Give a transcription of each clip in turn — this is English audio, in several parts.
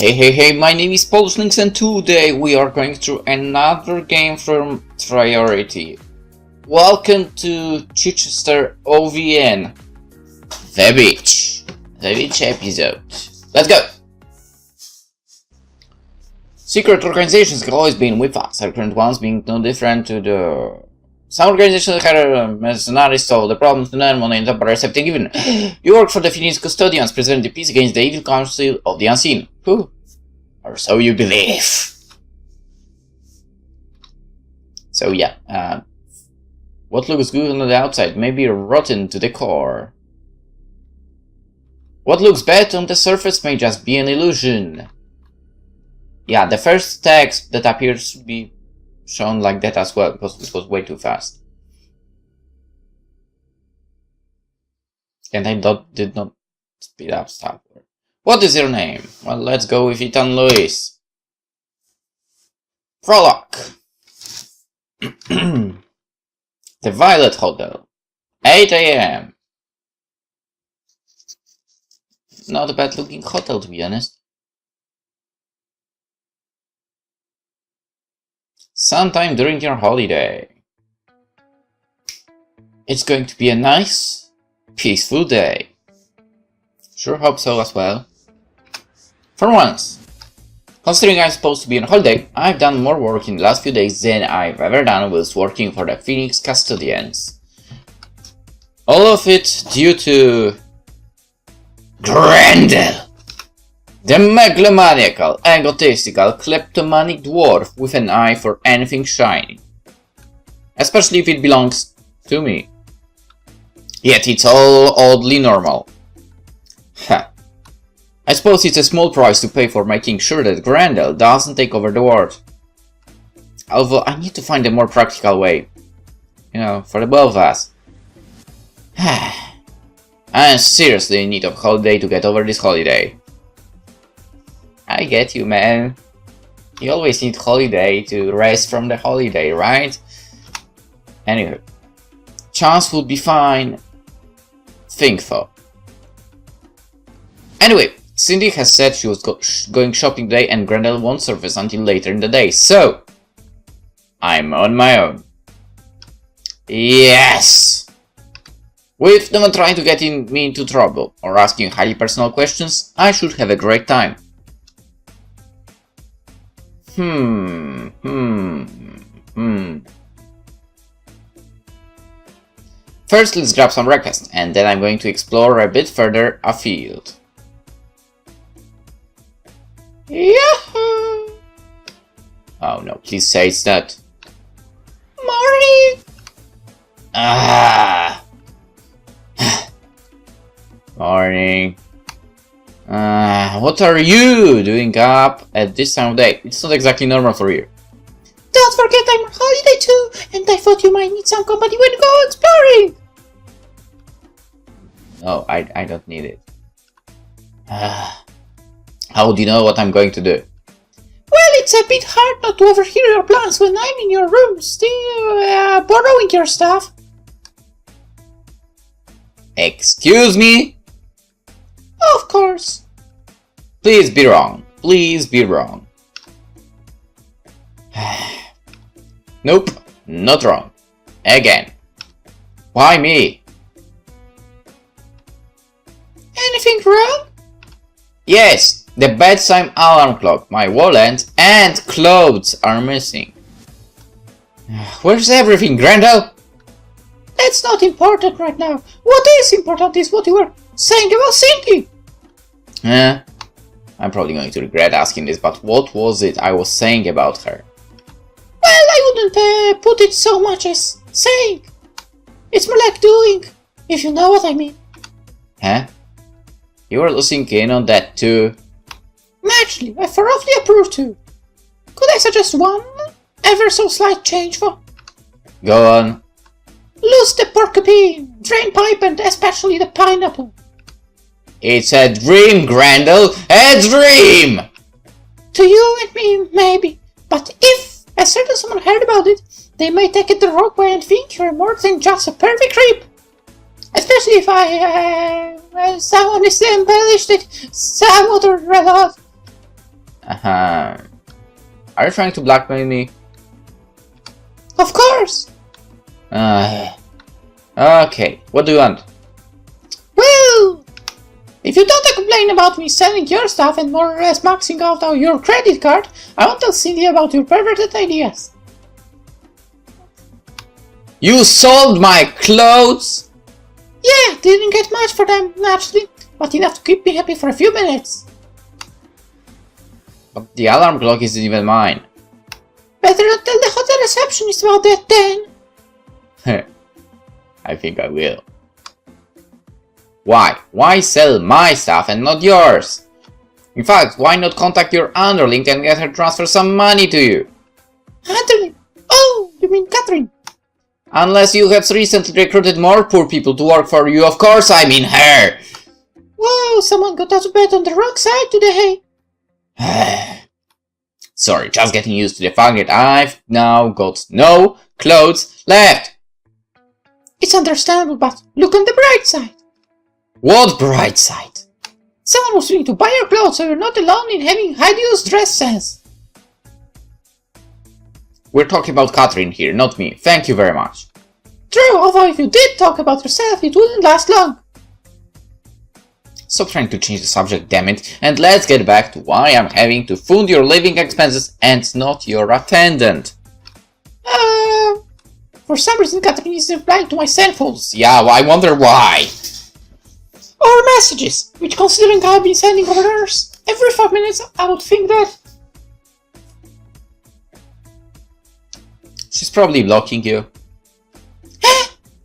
Hey, my name is PolishLynx and today we are going through another game from Triority. Welcome to Chichester OVN. The beach episode. Let's go! Secret organizations have always been with us, our current ones being no different to the... Some organizations have mercenaries solve the problems to learn money and temporary safety given. You work for the Phoenix Custodians, preserving the peace against the evil council of the unseen. Who? Or so you believe. So yeah, what looks good on the outside may be rotten to the core. What looks bad on the surface may just be an illusion. Yeah, the first text that appears to be shown like that as well, because this was way too fast. And I did not speed up stuff. What is your name? Well, let's go with Ethan Lewis. Prologue. The Violet Hotel. 8 AM. Not a bad looking hotel, to be honest. Sometime during your holiday. It's going to be a nice, peaceful day. Sure hope so as well. For once. Considering I'm supposed to be on holiday, I've done more work in the last few days than I've ever done whilst working for the Phoenix Custodians. All of it due to... Grendel! The megalomaniacal, egotistical, kleptomanic dwarf with an eye for anything shiny. Especially if it belongs to me. Yet it's all oddly normal. Ha. I suppose it's a small price to pay for making sure that Grendel doesn't take over the world. Although I need to find a more practical way. You know, for the both of us. I'm seriously in need of a holiday to get over this holiday. I get you, man. You always need holiday to rest from the holiday, right? Anyway, chance would be fine. Think so. Anyway, Cindy has said she was going shopping today and Grendel won't surface until later in the day, so I'm on my own. Yes! With no one trying to get me into trouble or asking highly personal questions, I should have a great time. First, let's grab some breakfast, and then I'm going to explore a bit further afield. Yahoo! Oh no, please say it's not. Morning! Morning. What are you doing up at this time of day? It's not exactly normal for you. Don't forget I'm on holiday too, and I thought you might need some company when you go exploring. Oh, I don't need it. How do you know what I'm going to do? Well, it's a bit hard not to overhear your plans when I'm in your room, still borrowing your stuff. Excuse me? Of course. Please be wrong. Please be wrong. Nope, not wrong. Again. Why me? Anything wrong? Yes, the bedtime alarm clock, my wallet, and clothes are missing. Where's everything, Grendel? That's not important right now. What is important is what you were saying about Cindy. I'm probably going to regret asking this, but what was it I was saying about her? Well, I wouldn't put it so much as saying. It's more like doing, if you know what I mean. Huh? You were losing in on that too? Naturally, I thoroughly approve too. Could I suggest one ever so slight change for? Go on. Lose the porcupine, drain pipe, and especially the pineapple. It's a dream, Grendel! A dream! To you and me, maybe. But if a certain someone heard about it, they may take it the wrong way and think you're more than just a pervy creep. Especially if someone is embellished it somewhat or rather. Are you trying to blackmail me? Of course! Okay, what do you want? Well, if you don't complain about me selling your stuff and more or less maxing out your credit card, I won't tell Cindy about your perverted ideas. You sold my clothes? Yeah, didn't get much for them, naturally, but enough to keep me happy for a few minutes. But the alarm clock isn't even mine. Better not tell the hotel receptionist about that then. I think I will. Why? Why sell my stuff and not yours? In fact, why not contact your underling and get her to transfer some money to you? Underling? Oh, you mean Catherine? Unless you have recently recruited more poor people to work for you, of course I mean her! Whoa, someone got out of bed on the wrong side today. Sorry, just getting used to the fact that I've now got no clothes left! It's understandable, but look on the bright side. What bright side? Someone was willing to buy your clothes, so you're not alone in having high-use dress sense. We're talking about Catherine here, not me. Thank you very much. True, although if you did talk about yourself, it wouldn't last long. Stop trying to change the subject, damn it, and let's get back to why I'm having to fund your living expenses and not your attendant. For some reason Catherine isn't replying to my cell phones. Yeah, well, I wonder why. Or messages, which considering I've been sending orders every 5 minutes, I would think that... She's probably blocking you.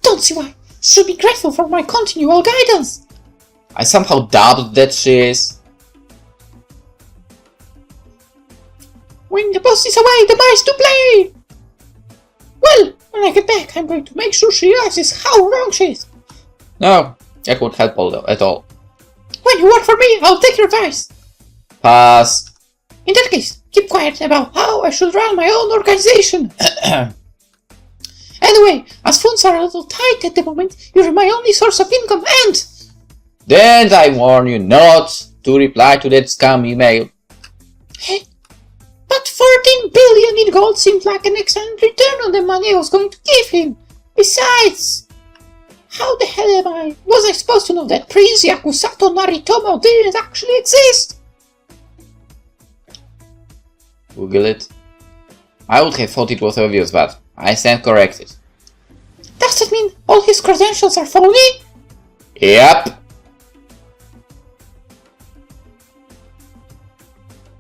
Don't see why. Should be grateful for my continual guidance. I somehow doubt that she is. When the boss is away, the mice do play! Well, when I get back, I'm going to make sure she realizes how wrong she is. No, that won't help at all. When you work for me, I'll take your advice. Pass. In that case, keep quiet about how I should run my own organization. Anyway, as funds are a little tight at the moment, you're my only source of income and... Then I warn you not to reply to that scam email. But 14 billion in gold seemed like an excellent return on the money I was going to give him. Besides, how the hell was I supposed to know that Prince Yakusato Naritomo didn't actually exist? Google it. I would have thought it was obvious, but I stand corrected. Does that mean all his credentials are phony? Yep.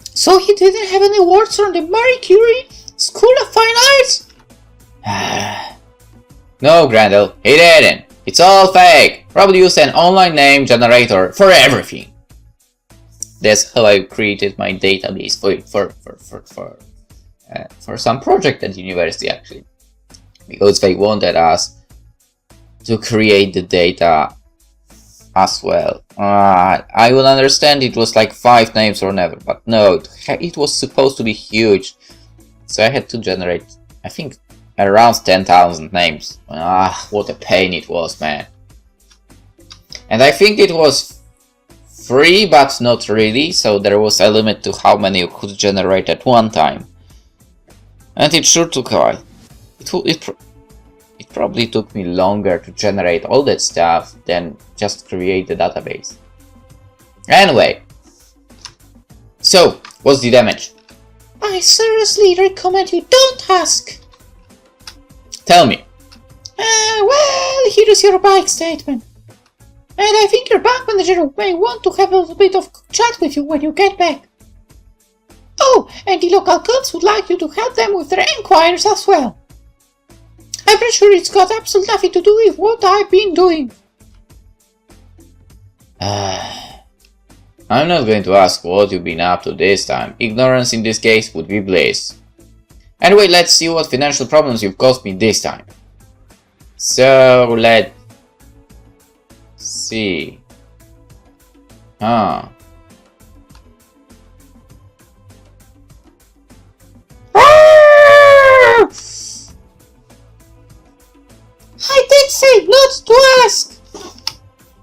So he didn't have any awards from the Marie Curie School of Fine Arts? No, Grendel, he didn't. It's all fake. Probably used an online name generator for everything. That's how I created my database for some project at university, actually, because they wanted us to create the data as well. I would understand it was like 5 names or never, but no, it was supposed to be huge, so I had to generate, I think, around 10,000 names. What a pain it was, man. And I think it was free, but not really, so there was a limit to how many you could generate at one time. And it sure took a while. It probably took me longer to generate all that stuff than just create the database. Anyway, so what's the damage? I seriously recommend you don't ask. Tell me. Well, here is your bank statement. And I think your bank manager may want to have a little bit of chat with you when you get back. Oh, and the local cops would like you to help them with their enquiries as well. I'm pretty sure it's got absolutely nothing to do with what I've been doing. I'm not going to ask what you've been up to this time. Ignorance in this case would be bliss. Anyway, let's see what financial problems you've caused me this time. So, let's see. I did say not to ask!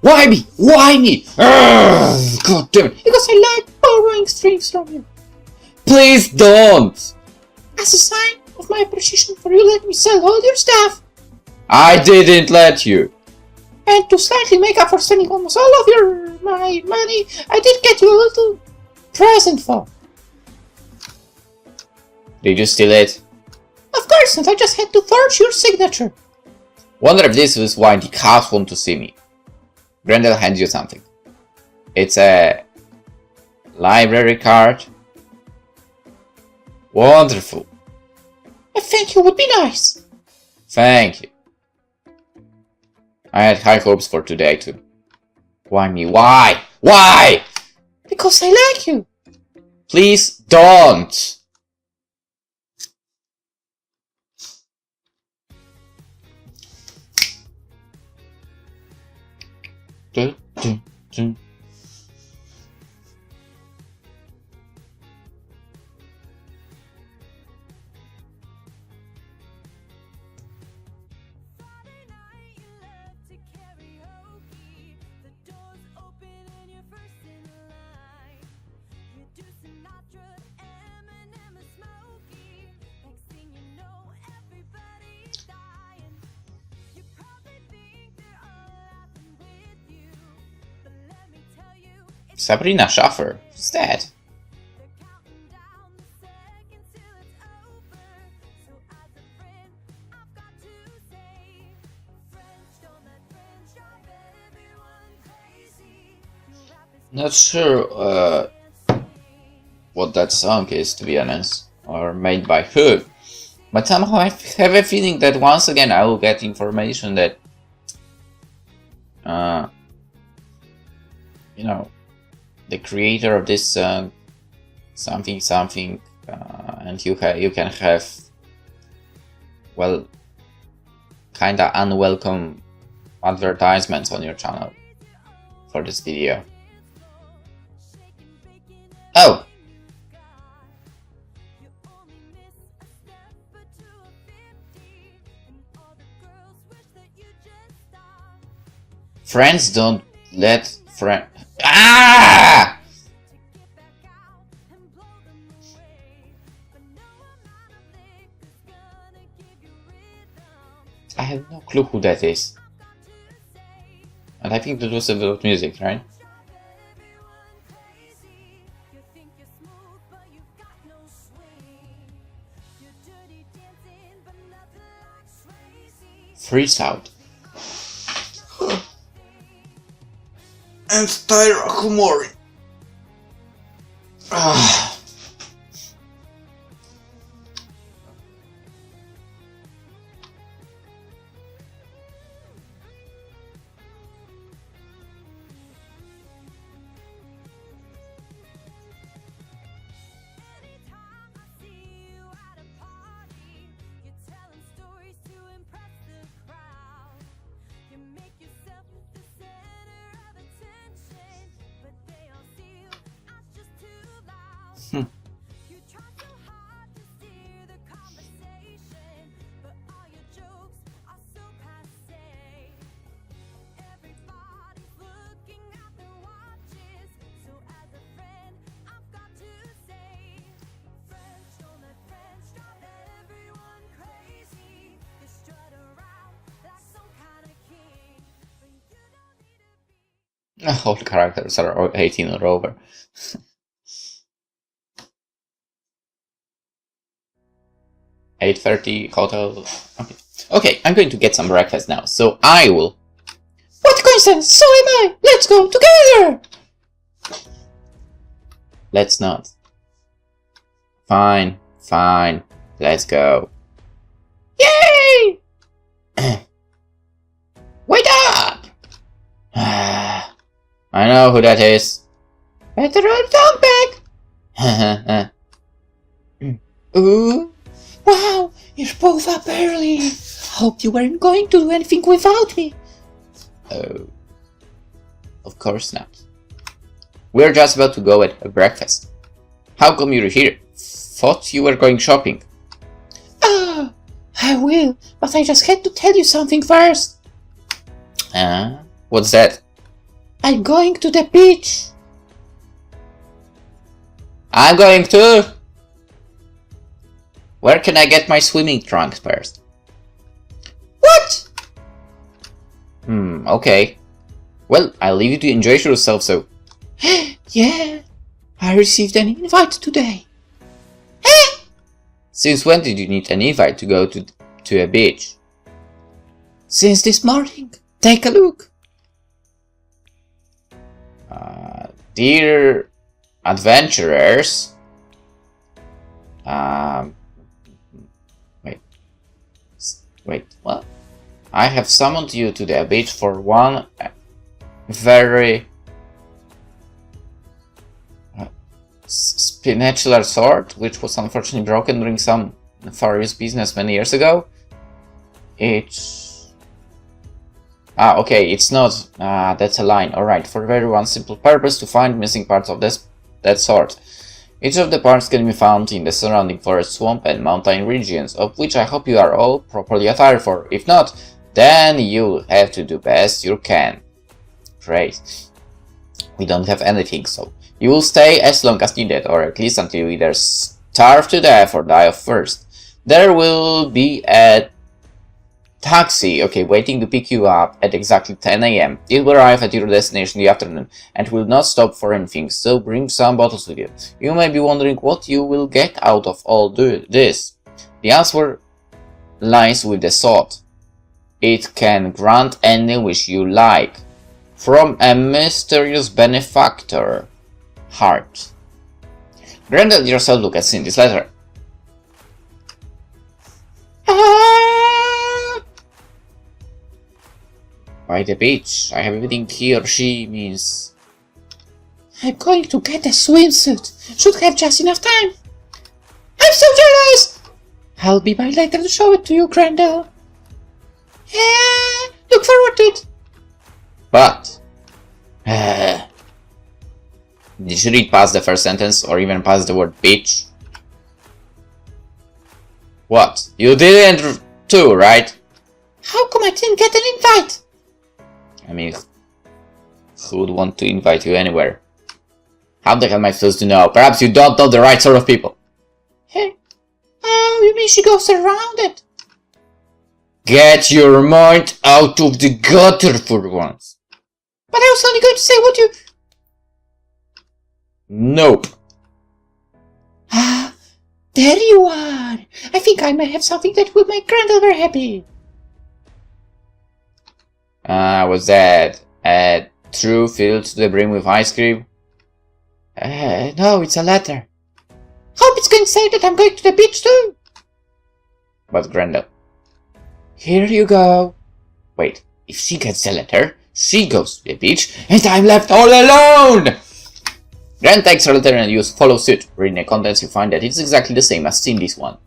Why me? Why me? God damn it! Because I like borrowing strings from you. Please don't! As a sign of my appreciation for you, let me sell all your stuff. I didn't let you. And to slightly make up for spending almost all of my money, I did get you a little present for. Did you steal it? Of course not, I just had to forge your signature. Wonder if this is why the cats want to see me. Grendel hands you something. It's a library card. Wonderful. I think you would be nice. Thank you. I had high hopes for today too. Why me? Why? Why? Because I like you. Please don't. Dun, dun, dun. Sabrina Schaffer, who's that? Not sure what that song is, to be honest, or made by who. But somehow I have a feeling that once again I will get information that, you know, the creator of this song, something, and you can have, well, kinda unwelcome advertisements on your channel for this video. Oh! Friends don't let friends. Ah! I have no clue who that is. And I think that was about music, right? Freeze out. And Tyra Humori. All characters are 18 or over. $8:30 hotel. Okay, I'm going to get some breakfast now, so I will. What coincidence! So am I! Let's go together! Let's not. Fine, let's go. Yay! Wait up! I know who that is. Better run down back! Ooh. Wow, you're both up early. Hope you weren't going to do anything without me. Oh. Of course not. We're just about to go at breakfast. How come you're here? Thought you were going shopping. Ah, I will, but I just had to tell you something first. What's that? I'm going to the beach. I'm going too. Where can I get my swimming trunks first? What? Okay. Well, I'll leave you to enjoy yourself, so... Yeah, I received an invite today. Since when did you need an invite to go to a beach? Since this morning. Take a look. Dear adventurers... Wait, what? I have summoned you to the beach for one very spinachular sword, which was unfortunately broken during some nefarious business many years ago. It's... okay, it's not... that's a line. Alright, for very one simple purpose, to find missing parts of that sword. Each of the parts can be found in the surrounding forest, swamp and mountain regions, of which I hope you are all properly attired for. If not, then you'll have to do best you can. Great. We don't have anything, so you will stay as long as needed, or at least until you either starve to death or die of thirst. There will be a taxi, waiting to pick you up at exactly 10 AM. It will arrive at your destination in the afternoon and will not stop for anything, so bring some bottles with you. You may be wondering what you will get out of all this. The answer lies with the sword. It can grant any wish you like. From a mysterious benefactor. Heart. Grendel yourself look at Cindy's letter. By the beach. I have everything he or she means. I'm going to get a swimsuit. Should have just enough time. I'm so jealous! I'll be by later to show it to you, Grendel. Yeah, look forward to it. But... did you read past the first sentence or even past the word beach? What? You didn't too, right? How come I didn't get an invite? I mean, who would want to invite you anywhere? How the hell am I supposed to know? Perhaps you don't know the right sort of people. Hey. Oh, you mean she goes around it? Get your mind out of the gutter for once. But I was only going to say what you... Nope. Ah, there you are. I think I may have something that will make Grendel very happy. Was that a true filled to the brim with ice cream? No, it's a letter. Hope it's going to say that I'm going to the beach too. But Grendel. Here you go. Wait, if she gets the letter, she goes to the beach, and I'm left all alone! Grant takes her letter and you follow suit. Reading the contents, you find that it's exactly the same as Cindy's one.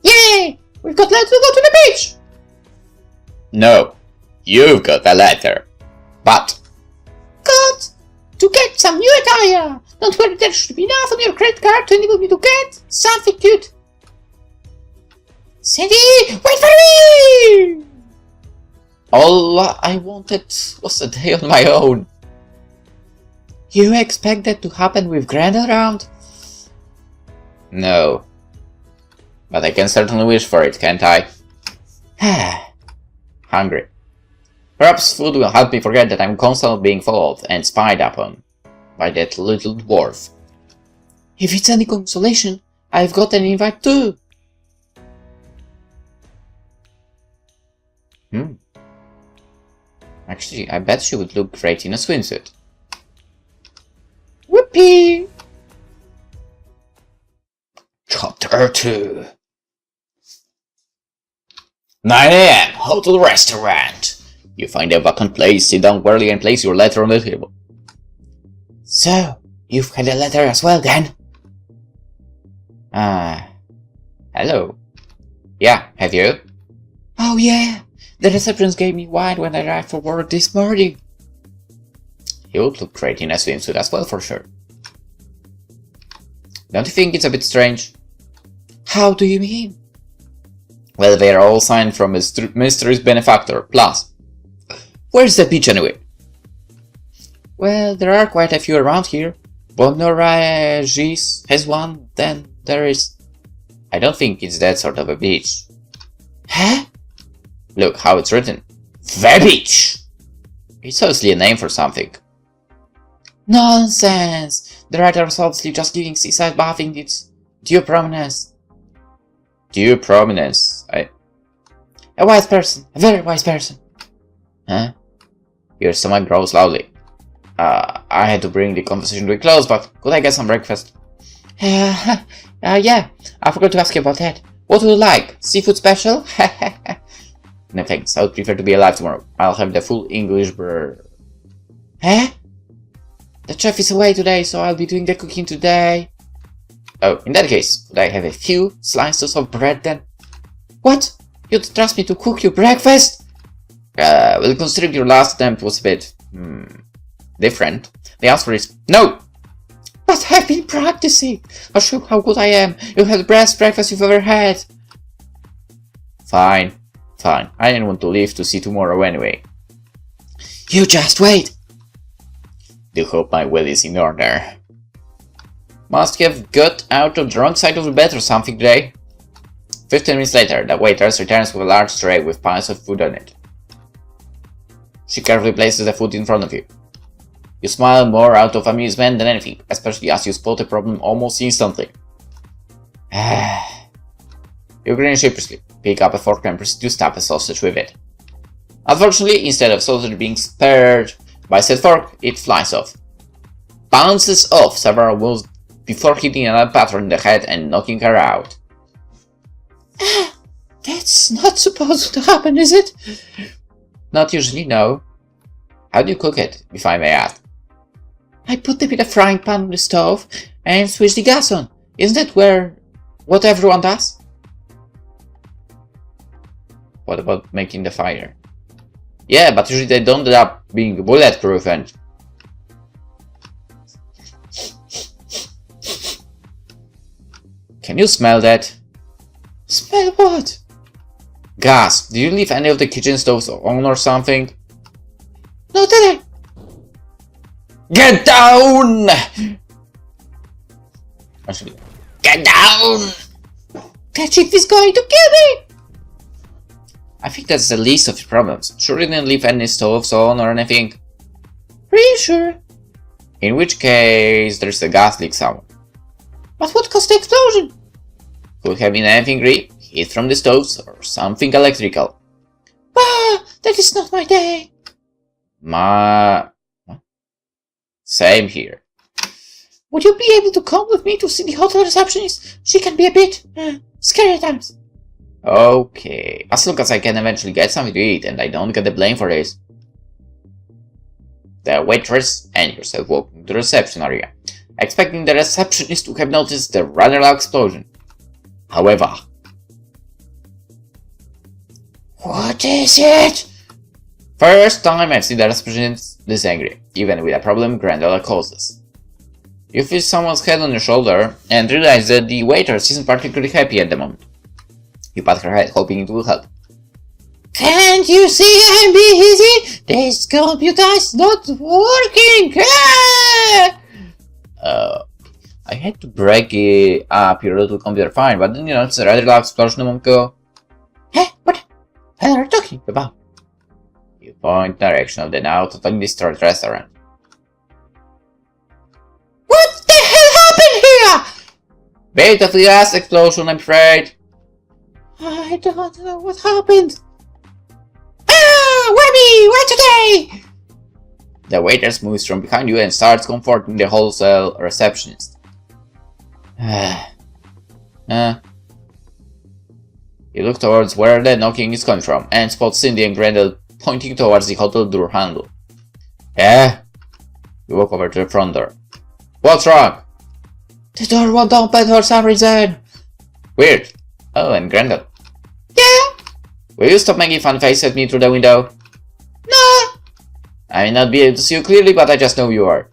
Yay! We've got letter to go to the beach! No, you've got the letter. But... Got to get some new attire! Don't worry, there should be enough on your credit card to enable me to get something cute. Cindy, wait for me! All I wanted was a day on my own. You expect that to happen with Grendel around? No. But I can certainly wish for it, can't I? Hungry. Perhaps food will help me forget that I'm constantly being followed and spied upon by that little dwarf. If it's any consolation, I've got an invite too. Actually, I bet she would look great in a swimsuit. Whoopee! Chapter 2 9 AM, hotel restaurant. You find a vacant place, sit down wearily and place your letter on the table. So, you've had a letter as well then? Hello. Yeah, have you? Oh yeah, the receptionist gave me wine when I arrived for work this morning. You would look great in a swimsuit as well, for sure. Don't you think it's a bit strange? How do you mean? Well, they are all signed from a mysterious benefactor. Plus, where's the beach anyway? Well, there are quite a few around here. Bonoragis has one, then there is... I don't think it's that sort of a beach. Huh? Look how it's written. The beach! It's obviously a name for something. Nonsense! The writers obviously just giving seaside bathing its due prominence. Due prominence? A wise person. A very wise person. Huh? Your stomach grows loudly. I had to bring the conversation to a close, but could I get some breakfast? Yeah, I forgot to ask you about that. What would you like? Seafood special? No thanks, I would prefer to be alive tomorrow. I'll have the full English brr. Eh? The chef is away today, so I'll be doing the cooking today. Oh, in that case, could I have a few slices of bread then? What? You'd trust me to cook you breakfast? Well, considering your last attempt was a bit, different. The answer is no! But I've been practicing. I'll show you how good I am. You'll have the best breakfast you've ever had. Fine. I didn't want to leave to see tomorrow anyway. You just wait. Do hope my will is in order. Must have got out of the wrong side of the bed or something today. 15 minutes later, the waitress returns with a large tray with piles of food on it. She carefully places the food in front of you. You smile more out of amusement than anything, especially as you spot a problem almost instantly. You grin sheepishly, pick up a fork and proceed to stab a sausage with it. Unfortunately, instead of sausage being spared by said fork, it flies off. Bounces off several walls before hitting another patron in the head and knocking her out. That's not supposed to happen, is it? Not usually, no. How do you cook it, if I may ask? I put them in a frying pan on the stove and switch the gas on. Isn't that what everyone does? What about making the fire? Yeah, but usually they don't end up being bulletproof and... Can you smell that? Smell what? Gas. Did you leave any of the kitchen stoves on or something? No, did I? Get down! Actually, get down! That chick is going to kill me! I think that's the least of your problems. Sure you didn't leave any stoves on or anything? Pretty sure. In which case, there's a gas leak somewhere. But what caused the explosion? Could have been anything really, heat from the stoves or something electrical. Bah, that is not my day. What? Same here. Would you be able to come with me to see the hotel receptionist? She can be a bit scary at times. Okay, as long as I can eventually get something to eat and I don't get the blame for this. The waitress and yourself walk into the reception area, expecting the receptionist to have noticed the rather loud explosion. However... What is it? First time I've seen the receptionist this angry, even with a problem Grandela causes. You feel someone's head on your shoulder and realize that the waitress isn't particularly happy at the moment. You pat her head, hoping it will help. Can't you see I'm busy? This computer is not working! I had to break it up your little computer fine, but then it's a rather loud explosion a moment ago. Hey, what are you talking about? You point direction of the now totally destroyed restaurant. What the hell happened here? Bit of the gas explosion, I'm afraid. I don't know what happened. Webby, where today? The waitress moves from behind you and starts comforting the wholesale receptionist. You look towards where the knocking is coming from and spot Cindy and Grendel pointing towards the hotel door handle. Yeah? You walk over to the front door. What's wrong? The door won't open for some reason. Weird. Oh, and Grendel. Yeah? Will you stop making fun faces at me through the window? No. I may not be able to see you clearly, but I just know you are.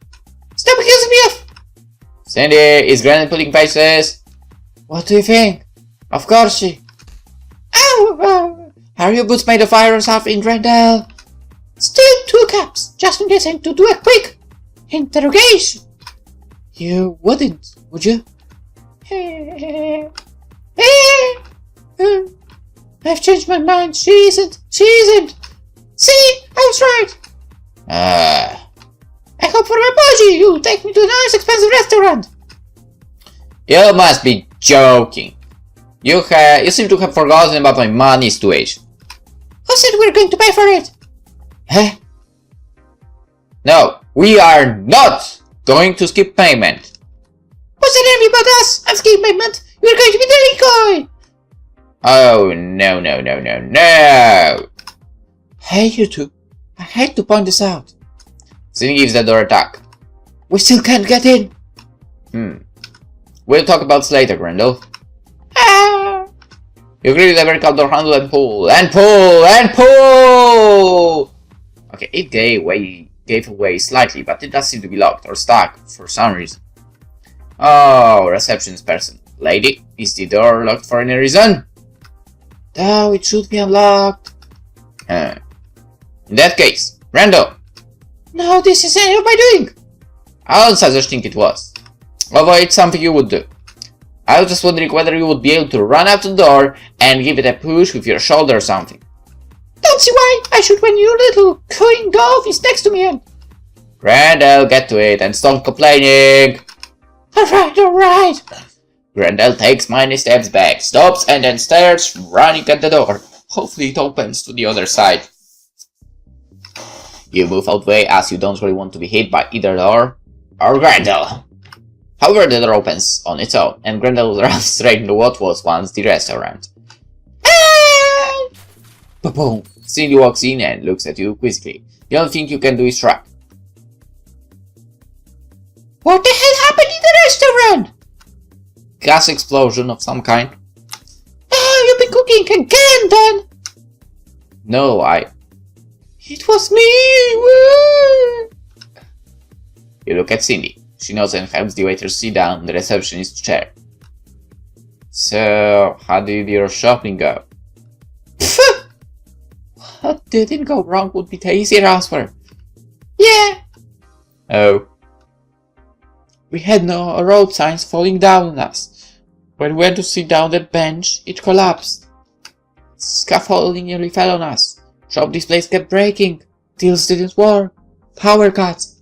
Stop accusing me of... Cindy, is Grendel putting faces? What do you think? Of course she... Are your boots made of iron or something, Grendel? Still 2 caps, just in case I need to do a quick interrogation. You wouldn't, would you? I've changed my mind. She isn't. She isn't. See? I was right. I hope for my budgie you'll take me to a nice expensive restaurant. You must be joking. You seem to have forgotten about my money situation. Who said we're going to pay for it? Huh? No, we are not going to skip payment. What's the name about us? I'm skipping payment. You're going to be the decoy. Oh, no, no, no, no, no. Hey, you two. I hate to point this out. Cindy gives the door a tug. We still can't get in. We'll talk about this later, Grendel. You agree with the vertical door handle and pull, and pull, and pull! Okay, it gave away slightly, but it does seem to be locked or stuck for some reason. Oh, receptionist person. Lady, is the door locked for any reason? No, it should be unlocked. In that case, Randall. No, this is any of my doing. I don't such think it was. Although it's something you would do. I was just wondering whether you would be able to run out the door and give it a push with your shoulder or something. Don't see why I should when your little cooing dove is next to me and... Grendel, get to it and stop complaining. Alright. Grendel takes many steps back, stops and then starts running at the door. Hopefully it opens to the other side. You move out way as you don't really want to be hit by either door or Grendel. However, the door opens on its own, and Grendel runs straight into what was once the restaurant. Boom! Cindy walks in and looks at you quizzically. The only thing you can do is shrug. What the hell happened in the restaurant? Gas explosion of some kind. You've been cooking again, then? No, It was me! Woo! You look at Cindy. She nods and helps the waiter sit down in the receptionist's chair. So, how did your shopping go? What didn't go wrong would be the easier answer. Yeah. Oh. We had no road signs falling down on us. When we went to sit down that bench, it collapsed. Scaffolding nearly fell on us. Shop displays kept breaking. Tills didn't work. Power cuts.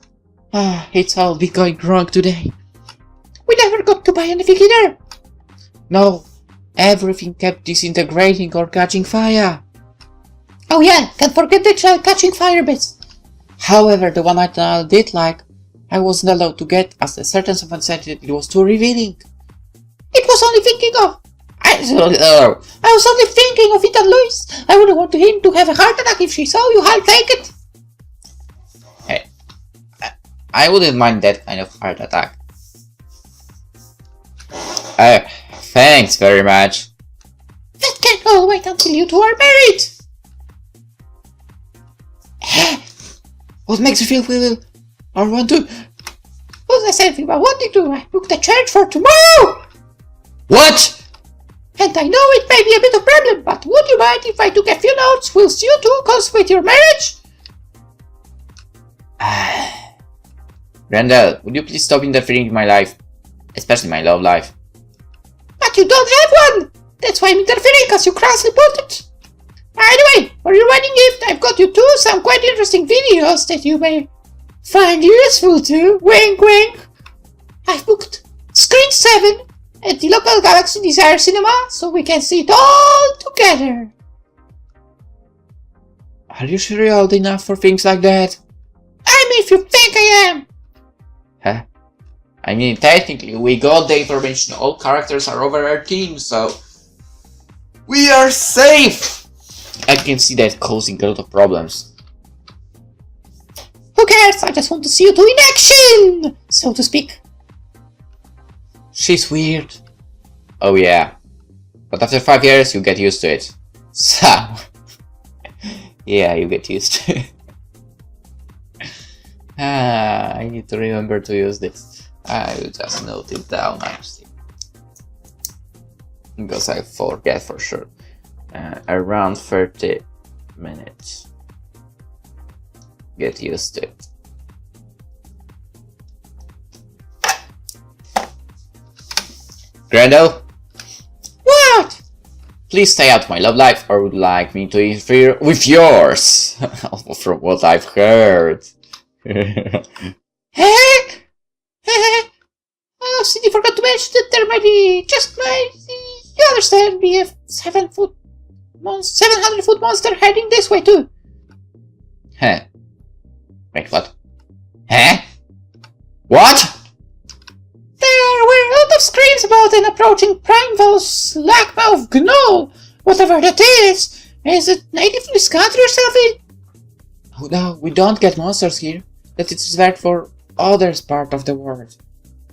It's all be going wrong today. We never got to buy anything either. No, everything kept disintegrating or catching fire. Oh yeah, can't forget the catching fire bits. However, the one I did like, I wasn't allowed to get as a certain someone said that it was too revealing. It was only thinking of... I was only thinking of it and Louis. I wouldn't want him to have a heart attack if she saw you. I'll take it. Hey, I wouldn't mind that kind of heart attack. Thanks very much. That can't all wait until you two are married. What makes you feel we will or want to? What I said about wanting to, I booked a church for tomorrow. What? And I know it may be a bit of a problem, but would you mind if I took a few notes whilst you two consummate your marriage? Randall, would you please stop interfering in my life? Especially my love life. But you don't have one! That's why I'm interfering, as you crassly put it. By the way, for your wedding gift, I've got you two some quite interesting videos that you may find useful too. Wink wink. I've booked Screen 7 at the local Galaxy Desire Cinema, so we can see it all together. Are you sure you're old enough for things like that? I mean, if you think I am. Huh? I mean, technically, we got the information all characters are over our team, so... we are safe! I can see that causing a lot of problems. Who cares? I just want to see you two in action, so to speak. She's weird. Oh yeah. But after 5 years, you get used to it. So... yeah, you get used to it. I need to remember to use this. I will just note it down actually. Because I forget for sure. Around 30 minutes. Get used to it. Grendel? What? Please stay out of my love life, or would like me to interfere with yours? From what I've heard. Oh, Cindy forgot to mention that there might be, you understand, be a 700 foot monster heading this way too. Huh. Wait, what? Huh? What? There were a lot of screams about an approaching primeval slackmouth gnoll, whatever that is. Is it natively scatter yourself in? Oh no, we don't get monsters here. That is reserved for others part of the world.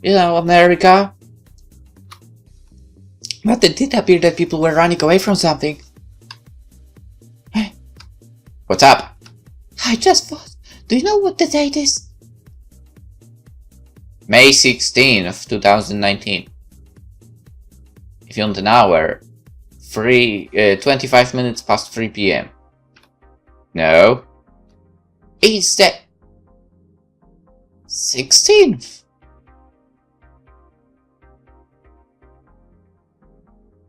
You know, America. But it did appear that people were running away from something. Hey. What's up? I just thought, do you know what the date is? May 16 of 2019. If you want an hour, 25 minutes past 3 p.m. No. It's the 16th.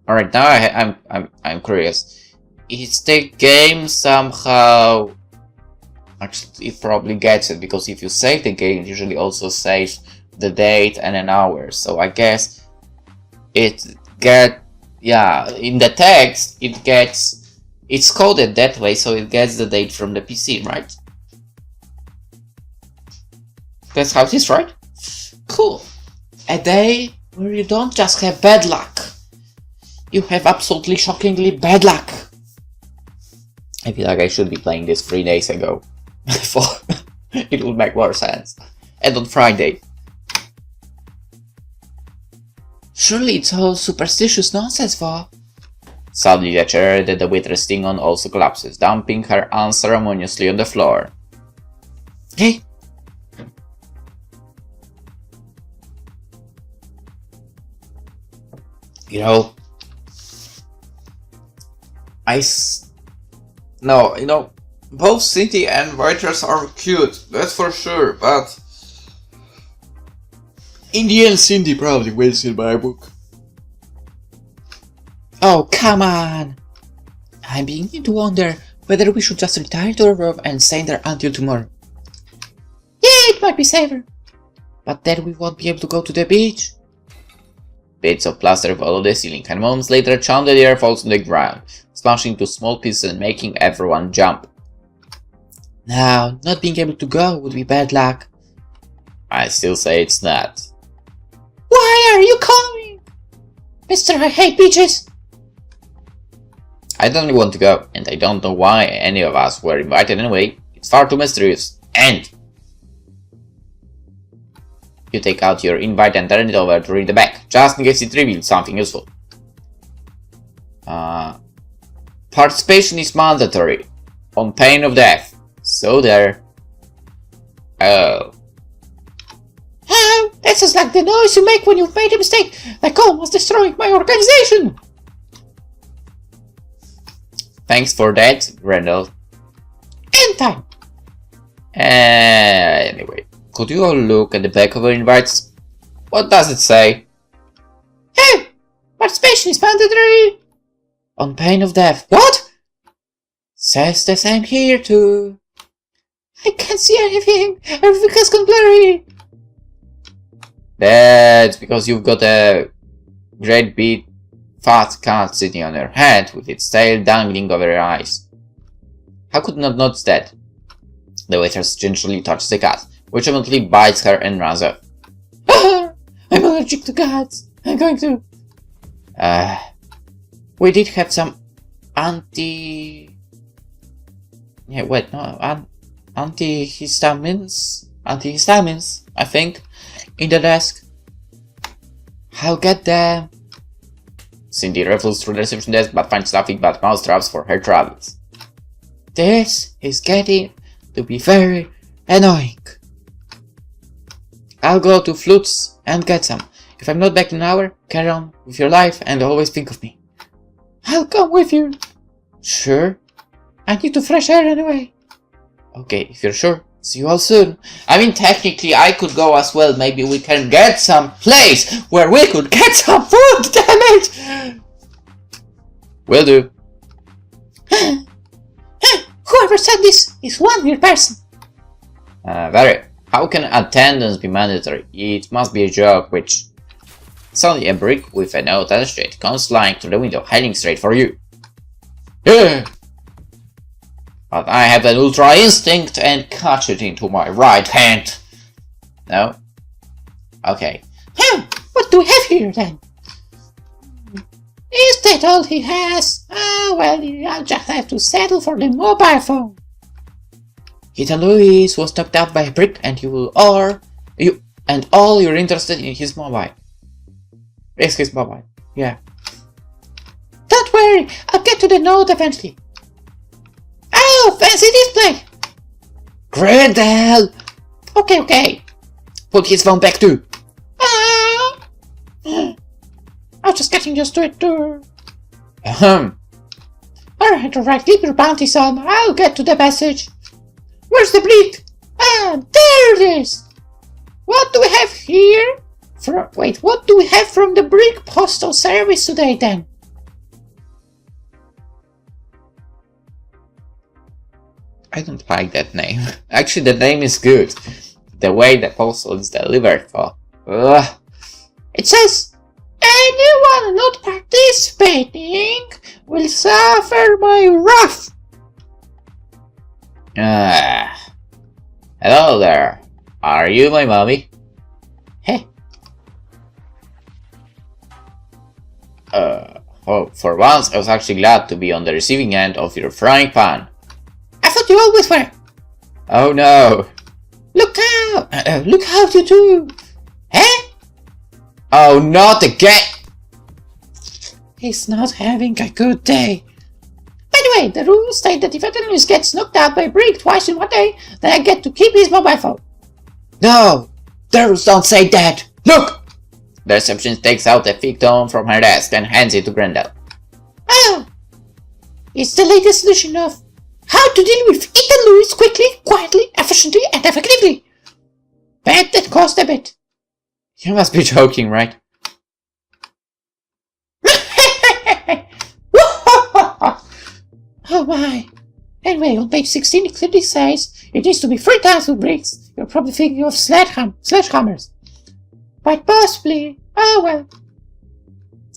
Alright, now I'm curious. Is the game somehow... Actually, it probably gets it, because if you save the game, it usually also saves the date and an hour. So I guess it in the text it's coded that way, so it gets the date from the PC, right? That's how it is, right? Cool. A day where you don't just have bad luck. You have absolutely shockingly bad luck. I feel like I should be playing this 3 days ago. It would make more sense. And on Friday. Surely it's all superstitious nonsense, Val. Suddenly the chair that the waitress sitting on also collapses, dumping her unceremoniously on the floor. Hey. You know, both Cindy and waitress are cute, that's for sure, but in the end, Cindy probably wins in my book. Oh, come on! I'm beginning to wonder whether we should just retire to our room and stay there until tomorrow. Yeah, it might be safer. But then we won't be able to go to the beach. Bits of plaster follow the ceiling, and moments later, a chandelier falls on the ground, smashing into small pieces and making everyone jump. Now, not being able to go would be bad luck. I still say it's not. Why are you coming? Mister, I hate beaches. I don't really want to go, and I don't know why any of us were invited anyway. It's far too mysterious. And you take out your invite and turn it over to read the back, just in case it reveals something useful. Participation is mandatory, on pain of death. So there. Oh. Oh, that sounds like the noise you make when you've made a mistake, like almost destroying my organization. Thanks for that, Randall. End time. Anyway, could you all look at the back of your invites? What does it say? Hey, participation is mandatory. On pain of death. What? Says the same here too. I can't see anything. Everything has gone blurry. That's because you've got a great big fat cat sitting on your head with its tail dangling over your eyes. How could you not notice that? The waitress gingerly touches the cat, which eventually bites her and runs off. I'm allergic to cats. I'm going to... We did have some antihistamines, I think, in the desk. I'll get them. Cindy rifles through the reception desk but finds nothing but mousetraps for her travels. This is getting to be very annoying. I'll go to Flutes and get some. If I'm not back in an hour, carry on with your life and always think of me. I'll come with you. Sure. I need to fresh air anyway. Okay, if you're sure. See you all soon. I mean, technically, I could go as well. Maybe we can get some place where we could get some food, damn it! Will do. Whoever said this is one weird person. Very. How can attendance be mandatory? It must be a joke, which... It's only a brick with a note attached to it. Comes flying to the window, heading straight for you. Yeah. But I have an ultra instinct and catch it into my right hand. No? Okay. What do we have here then? Is that all he has? Ah, well, I'll just have to settle for the mobile phone. Ethan Lewis was knocked out by a brick and all you're interested in his mobile. It's his mobile. Yeah. Don't worry, I'll get to the note eventually. Oh, fancy display! Grendel! Okay. Put his phone back too. I'm just getting used to it too. Ahem. Alright, keep your bounty son. I'll get to the message. Where's the brick? Ah, there it is. What do we have here? What do we have from the brick postal service today then? I don't like that name. Actually, the name is good. The way the postal is delivered for. Ugh. It says, anyone not participating will suffer my wrath. Hello there. Are you my mommy? Hey. For once, I was actually glad to be on the receiving end of your frying pan. I thought you always were. Oh no. Look out! Look out, you two! Eh? Oh, not again! He's not having a good day. By the way, the rules state that if anyone gets knocked out by a brick twice in one day, then I get to keep his mobile phone. No! The rules don't say that! Look! The receptionist takes out a victim from her desk and hands it to Grendel. Oh! It's the latest edition of how to deal with Ethan Lewis quickly, quietly, efficiently, and effectively. Bet that cost a bit. You must be joking, right? Oh my. Anyway, on page 16 it clearly says it needs to be 3 times with bricks. You're probably thinking of sledgehammers. Quite possibly. Oh well.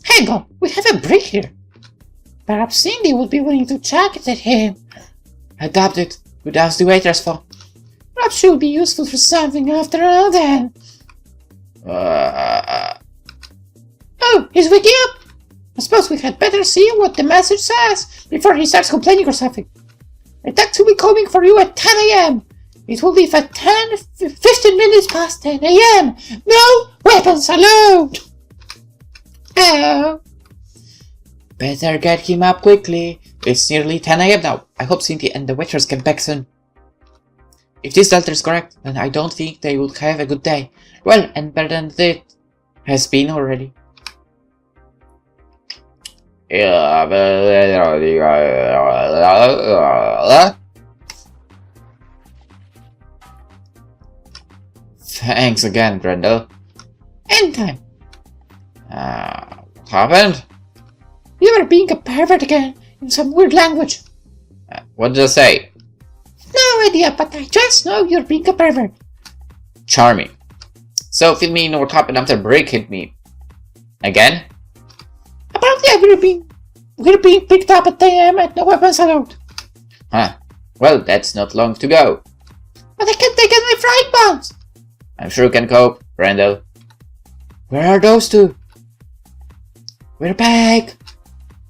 Hang on, we have a brick here. Perhaps Cindy would be willing to chuck it at him. Adopt it. Would ask the waitress for. Perhaps she would be useful for something after all then. Oh, he's waking up! I suppose we had better see what the message says before he starts complaining or something. A taxi will be coming for you at 10 a.m. It will leave at 15 minutes past 10 a.m. No weapons allowed! Oh. Better get him up quickly. It's nearly 10 a.m. now. I hope Cindy and the waitress get back soon. If this delta is correct, then I don't think they would have a good day. Well, and better than it has been already. Thanks again, Grendel. Anytime. What happened? You were being a pervert again, in some weird language. What did I say? No idea, but I just know you're being a pervert. Charming. So, fill me in what happened after Brick hit me. Again? Apparently we're being picked up at 10 a.m. and no weapons allowed. Huh. Well, that's not long to go. But I can't take my frying pans. I'm sure you can cope, Grendel. Where are those two? We're back.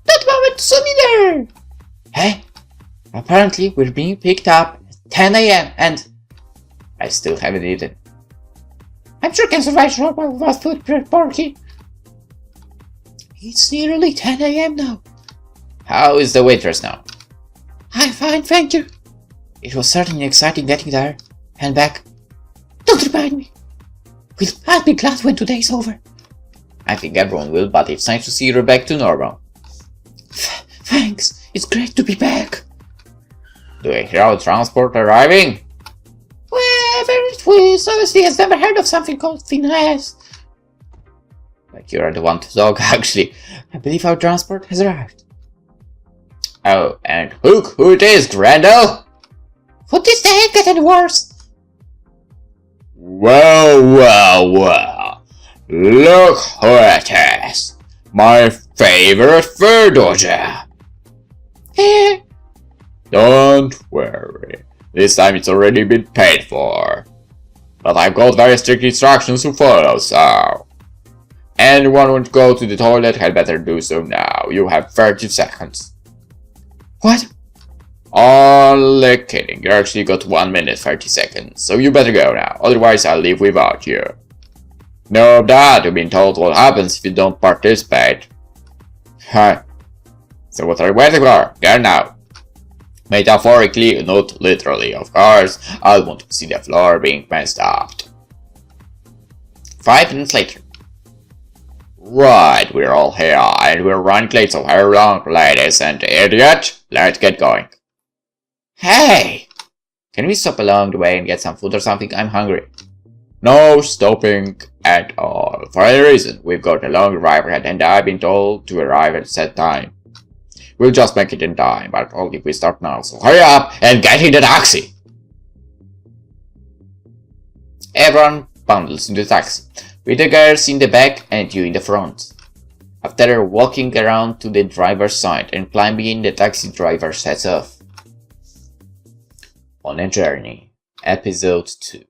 That moment saw me there. Hey? Apparently, we're being picked up at 10 a.m. and I still haven't eaten. I'm sure I can survive without food, Porky. It's nearly 10 a.m. now. How is the waitress now? I'm fine, thank you. It was certainly exciting getting there and back. Don't remind me. I'll be glad when today's over. I think everyone will, but it's nice to see you're back to normal. Thanks. It's great to be back. Do I hear our transport arriving? Wherever it was, obviously has never heard of something called finesse. Like you're the one to talk, actually. I believe our transport has arrived. Oh, and Hook, who it is, Grendel? Would this day get any worse? Well. Look who it is. My favorite fur dodger. Don't worry. This time it's already been paid for. But I've got very strict instructions to follow, so... Anyone who wants to go to the toilet had better do so now. You have 30 seconds. What? Only kidding. You actually got 1 minute 30 seconds, so you better go now. Otherwise I'll leave without you. No doubt you've been told what happens if you don't participate. Huh. So what are you waiting for? Go now. Metaphorically, not literally, of course. I want to see the floor being messed up. 5 minutes later. Right, we're all here, and we're running late, so hurry along, ladies and idiot. Let's get going. Hey! Can we stop along the way and get some food or something? I'm hungry. No stopping at all. For any reason, we've got a long drive ahead, and I've been told to arrive at set time. We'll just make it in time, but only if we start now, so hurry up and get in the taxi! Everyone bundles into the taxi, with the girls in the back and you in the front. After walking around to the driver's side and climbing in, the taxi driver sets off. On a Journey, Episode 2.